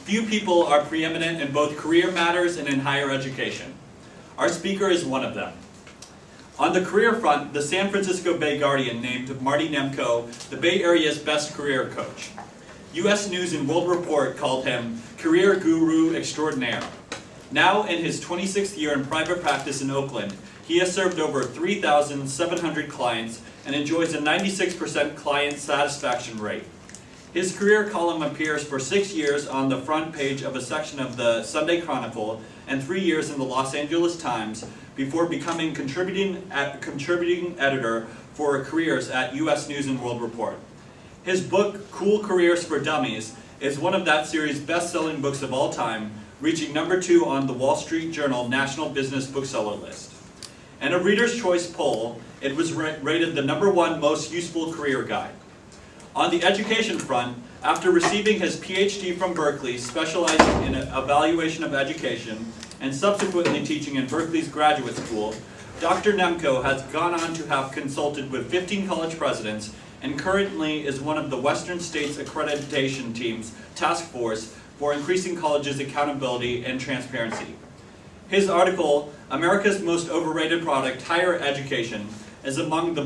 Few people are preeminent in both career matters and in higher education. Our speaker is one of them. On the career front, the San Francisco Bay Guardian named Marty Nemko the Bay Area's best career coach. U.S. News and World Report called him career guru extraordinaire. Now in his 26th year in private practice in Oakland, he has served over 3,700 clients and enjoys a 96% client satisfaction rate. His career column appears for 6 years on the front page of a section of the Sunday Chronicle and 3 years in the Los Angeles Times before becoming contributing editor for careers at U.S. News and World Report. His book, Cool Careers for Dummies, is one of that series' best-selling books of all time, reaching #2 on the Wall Street Journal National Business Bookseller list. In a Reader's Choice poll, it was rated the #1 most useful career guide. On the education front, after receiving his Ph.D. from Berkeley, specializing in evaluation of education, and subsequently teaching in Berkeley's graduate school, Dr. Nemko has gone on to have consulted with 15 college presidents and currently is one of the Western States Accreditation Team's task force for increasing colleges' accountability and transparency. His article, America's Most Overrated Product, Higher Education, is among the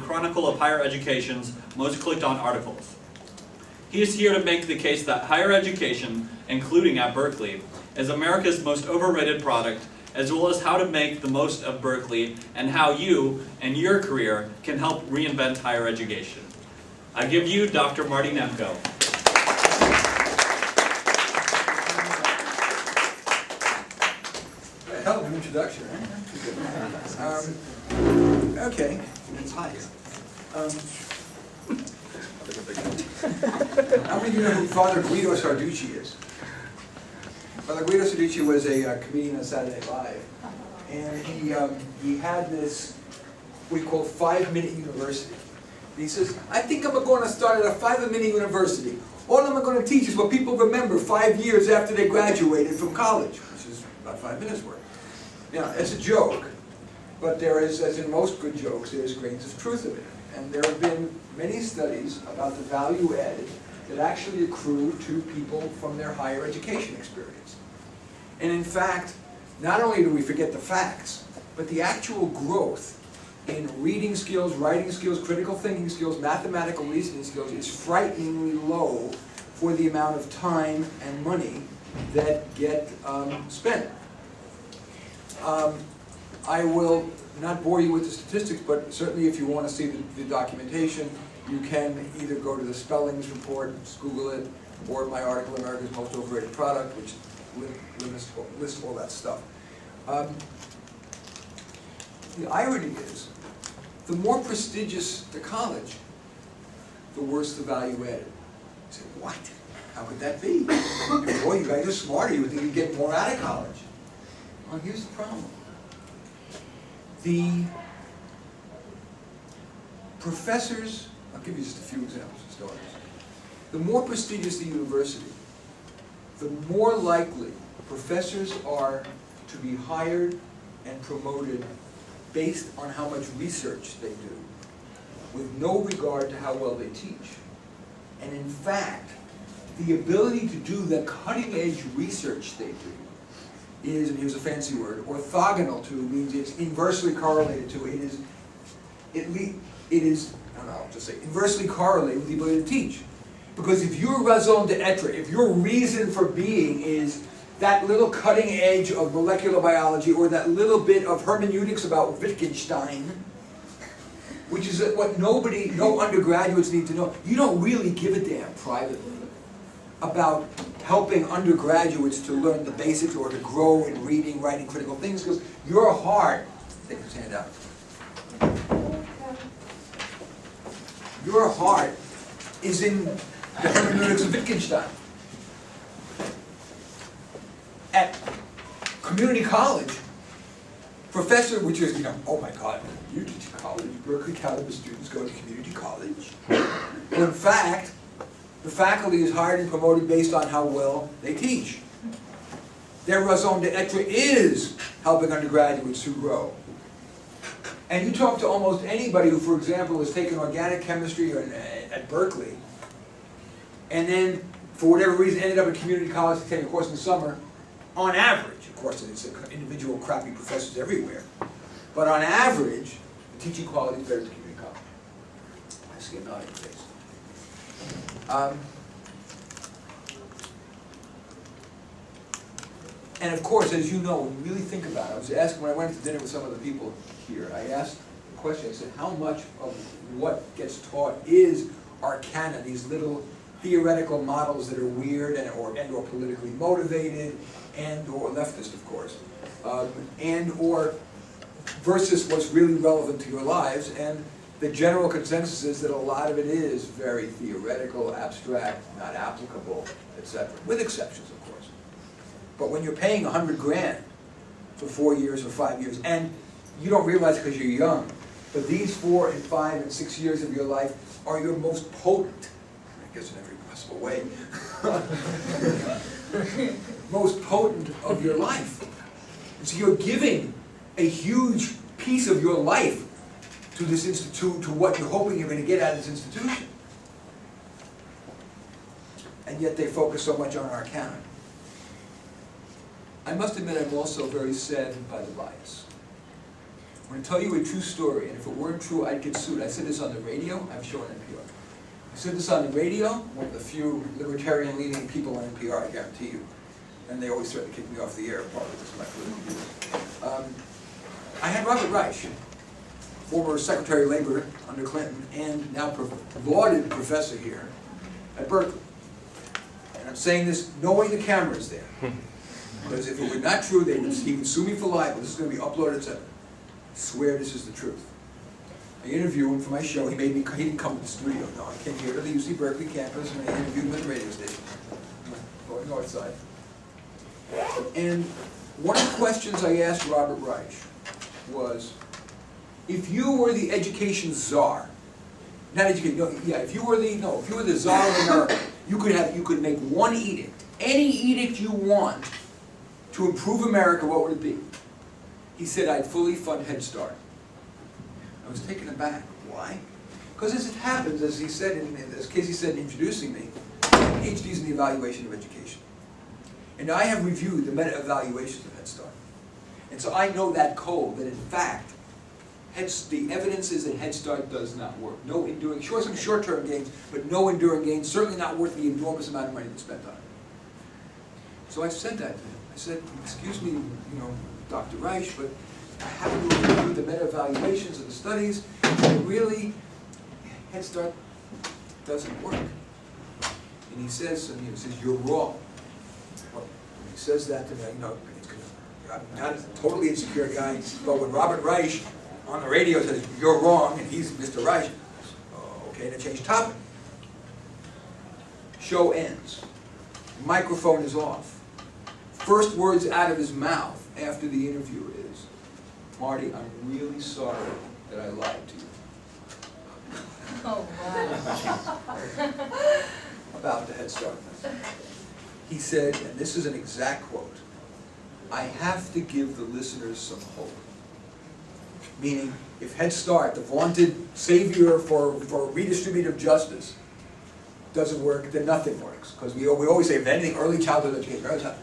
Chronicle of Higher Education's most clicked on articles. He is here to make the case that higher education, including at Berkeley, is America's most overrated product, as well as how to make the most of Berkeley and how you and your career can help reinvent higher education. I give you Dr. Marty Nemko. Hell of an introduction, right? Okay. It's high. How many of you know who Father Guido Sarducci is? Father Guido Sarducci was a comedian on Saturday Night Live, and he had this, what he called 5-minute university. And he says, I think I'm going to start at a 5-minute university. All I'm going to teach is what people remember 5 years after they graduated from college, which is about 5 minutes worth. Now, it's a joke, but there is, as in most good jokes, there's grains of truth in it. And there have been many studies about the value added that actually accrue to people from their higher education experience. And in fact, not only do we forget the facts, but the actual growth in reading skills, writing skills, critical thinking skills, mathematical reasoning skills is frighteningly low for the amount of time and money that get spent. I will not bore you with the statistics, but certainly if you want to see the documentation, you can either go to the Spellings report, just Google it, or my article, America's Most Overrated Product, which lists all that stuff. The irony is, the more prestigious the college, the worse the value added. You say, what? How could that be? Boy, you guys are smarter. You would think you'd get more out of college. Well, here's the problem. The professors, I'll give you just a few examples of stories. The more prestigious the university, the more likely professors are to be hired and promoted based on how much research they do, with no regard to how well they teach. And in fact, the ability to do the cutting-edge research they do is, and here's a fancy word, orthogonal to means it's inversely correlated to, inversely correlated with the ability to teach. Because if your raison d'etre, if your reason for being is that little cutting edge of molecular biology or that little bit of hermeneutics about Wittgenstein, which is what no undergraduates need to know, you don't really give a damn privately about helping undergraduates to learn the basics or to grow in reading, writing, critical things, because your heart, take this hand out, your heart is in the hermeneutics of Wittgenstein. At community college, professor, which is, oh my God, you teach college, Berkeley caliber students go to community college. Well, in fact, the faculty is hired and promoted based on how well they teach. Their raison d'etre is helping undergraduates to grow. And you talk to almost anybody who, for example, has taken organic chemistry at Berkeley, and then for whatever reason, ended up in community college to take a course in the summer, on average, of course, it's individual crappy professors everywhere, but on average, the teaching quality is better than community college. I see a nod in your face. And of course, as you know, when you really think about it, I was asking, when I went to dinner with some of the people here, I asked the question, I said, how much of what gets taught is arcana, these little theoretical models that are weird and or politically motivated and or leftist, of course, and or versus what's really relevant to your lives. And the general consensus is that a lot of it is very theoretical, abstract, not applicable, etc., with exceptions, of course. But when you're paying 100 grand for 4 years or 5 years, and you don't realize it because you're young, but these 4 and 5 and 6 years of your life are your most potent, I guess in every possible way, most potent of your life. And so you're giving a huge piece of your life to this institute, to what you're hoping you're going to get out of this institution. And yet they focus so much on arcana. I must admit I'm also very saddened by the bias. I'm going to tell you a true story, and if it weren't true, I'd get sued. I said this on the radio, I'm sure on NPR. I said this on the radio, one of the few libertarian-leaning people on NPR, I guarantee you. And they always threaten to kick me off the air, partly because of my political views. I had Robert Reich, former Secretary of Labor under Clinton, and now lauded professor here at Berkeley. And I'm saying this knowing the camera's there. Because if it were not true, he would sue me for libel. This is going to be uploaded, etc. I swear this is the truth. I interviewed him for my show. He didn't come to the studio. No, I came here to the UC Berkeley campus and I interviewed him at the radio station. Going north side. And one of the questions I asked Robert Reich was, if you were the education czar, not education, no, yeah, if you were the czar of America, you could make one edict, any edict you want, to improve America, what would it be? He said, I'd fully fund Head Start. I was taken aback. Why? Because as it happens, as he said, as Casey said in introducing me, PhDs in the evaluation of education. And I have reviewed the meta-evaluations of Head Start. And so I know that code, that in fact, the evidence is that Head Start does not work. No enduring, sure, some short-term gains, but no enduring gains, certainly not worth the enormous amount of money that's spent on it. So I said that to him. I said, excuse me, Dr. Reich, but I haven't reviewed the meta-evaluations of the studies, and really, Head Start doesn't work. And he says, you're wrong. Well, when he says that to me, I'm not a totally insecure guy, but when Robert Reich on the radio says, you're wrong, and he's Mr. Reich, okay, to change topic. Show ends. Microphone is off. First words out of his mouth after the interview is, Marty, I'm really sorry that I lied to you. Oh, wow. About the Head Start. He said, and this is an exact quote, I have to give the listeners some hope. Meaning, if Head Start, the vaunted savior for redistributive justice, doesn't work, then nothing works. Because we always say, if anything, early childhood education.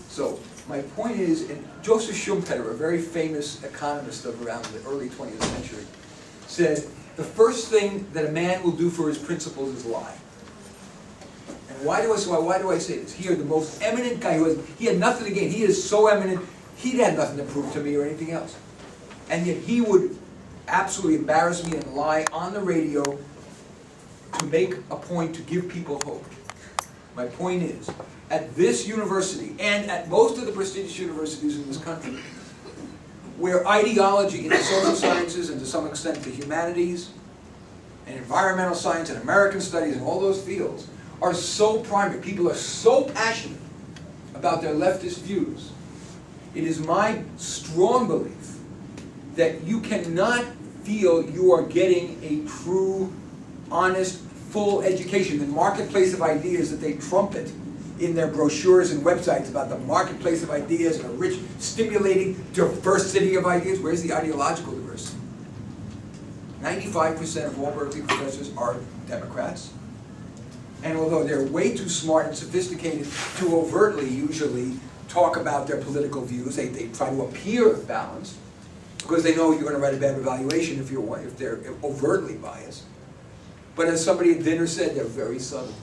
So, my point is, and Joseph Schumpeter, a very famous economist of around the early 20th century, said, the first thing that a man will do for his principles is lie. And why do I say this? He is the most eminent guy he had nothing to gain. He is so eminent, he had nothing to prove to me or anything else. And yet he would absolutely embarrass me and lie on the radio to make a point to give people hope. My point is, at this university, and at most of the prestigious universities in this country, where ideology in the social sciences and to some extent the humanities and environmental science and American studies and all those fields are so primary, people are so passionate about their leftist views, it is my strong belief that you cannot feel you are getting a true, honest, full education. The marketplace of ideas that they trumpet in their brochures and websites about the marketplace of ideas and a rich, stimulating diversity of ideas. Where's the ideological diversity? 95% of all Berkeley professors are Democrats. And although they're way too smart and sophisticated to overtly usually talk about their political views, they try to appear balanced, because they know you're going to write a bad evaluation if they're overtly biased. But as somebody at dinner said, they're very subtle.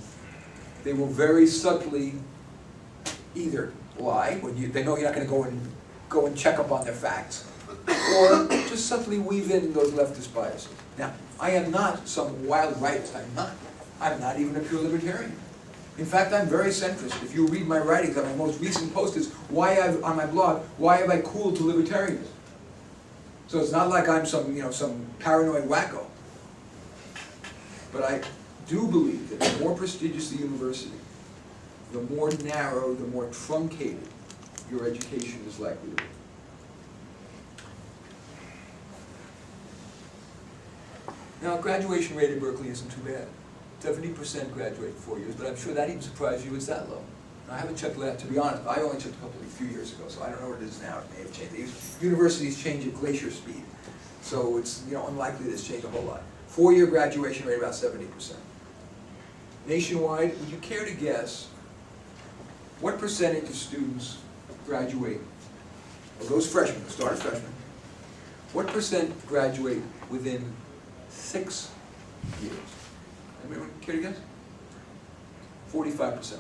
They will very subtly either lie when they know you're not going to go and check up on their facts, or just subtly weave in those leftist biases. Now, I am not some wild rightist. I'm not even a pure libertarian. In fact, I'm very centrist. If you read my writings, on my most recent post is on my blog, why have I cooled to libertarianism? So it's not like I'm some paranoid wacko. But I do believe that the more prestigious the university, the more narrow, the more truncated your education is likely to be. Now, graduation rate at Berkeley isn't too bad. 70% graduate in 4 years, but I'm sure that even surprised you it's that low. I haven't checked that, to be honest. I only checked a few years ago, so I don't know what it is now. It may have changed. Universities change at glacier speed, so it's unlikely that it's changed a whole lot. 4-year graduation rate about 70%. Nationwide, would you care to guess what percentage of students graduate, of those freshmen, who start as freshmen, what percent graduate within 6 years? Anybody care to guess? 45%.